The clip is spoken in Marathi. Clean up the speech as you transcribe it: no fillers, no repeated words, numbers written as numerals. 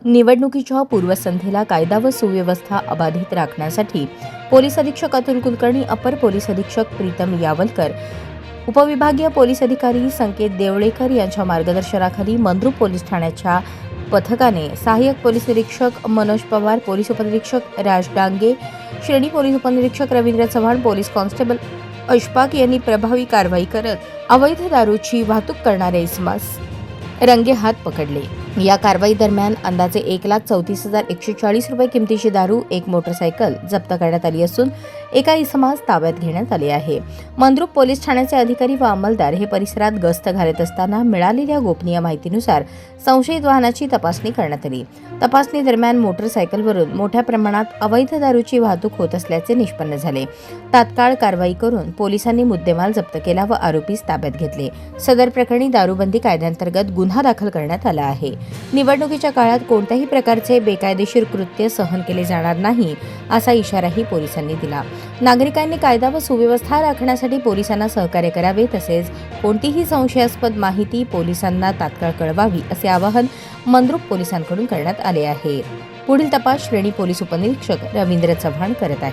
निवडणुकीच्या पूर्वसंध्येला कायदा व सुव्यवस्था अबाधित राखण्यासाठी पोलीस अधीक्षक अतुल कुलकर्णी, अपर पोलीस अधीक्षक प्रीतम यावलकर, उपविभागीय पोलीस अधिकारी संकेत देवळेकर यांच्या मार्गदर्शनाखाली मंद्रुप पोलीस ठाण्याच्या पथकाने सहाय्यक पोलीस निरीक्षक मनोज पवार, पोलीस उपनिरीक्षक राज डांगे, श्रेणी पोलीस उपनिरीक्षक रवींद्र चव्हाण, पोलीस कॉन्स्टेबल अशफाक यांनी प्रभावी कारवाई करत अवैध दारूची वाहतूक करणाऱ्या इसमास रंगेहात पकडले। या कारवाई दरम्यान अंदाजे 1,34,140 रुपये किमतीची दारू, एक मोटरसायकल जप्त करण्यात आली असून एका इसमास ताब्यात घेण्यात आले आहे। मंद्रुप पोलीस ठाण्याचे अधिकारी व अंमलदार हे परिसरात गस्त घालत असताना मिळालेल्या गोपनीय माहितीनुसार संशयित वाहनाची तपासणी करण्यात आली। तपासणी दरम्यान मोटरसायकलवरून मोठ्या प्रमाणात अवैध दारूची वाहतूक होत असल्याचे निष्पन्न झाले। तात्काळ कारवाई करून पोलिसांनी मुद्देमाल जप्त केला व आरोपीस ताब्यात घेतले। सदर प्रकरणी दारूबंदी कायद्याअंतर्गत गुन्हा दाखल करण्यात आला आहे। निवडणुकीच्या काळात कोणत्याही प्रकारचे बेकायदेशीर कृत्य सहन केले जाणार नाही असा इशाराही पोलिसांनी दिला। नागरिकांनी कायदा व सुव्यवस्था राखण्यासाठी पोलिसांना सहकार्य करावे, तसेच कोणतीही संशयास्पद माहिती पोलिसांना तात्काळ कळवावी असे आवाहन मंद्रुप पोलिसांकडून करण्यात आले आहे। पुढील तपास श्रेणी पोलीस उपनिरीक्षक रवींद्र चव्हाण करत आहेत।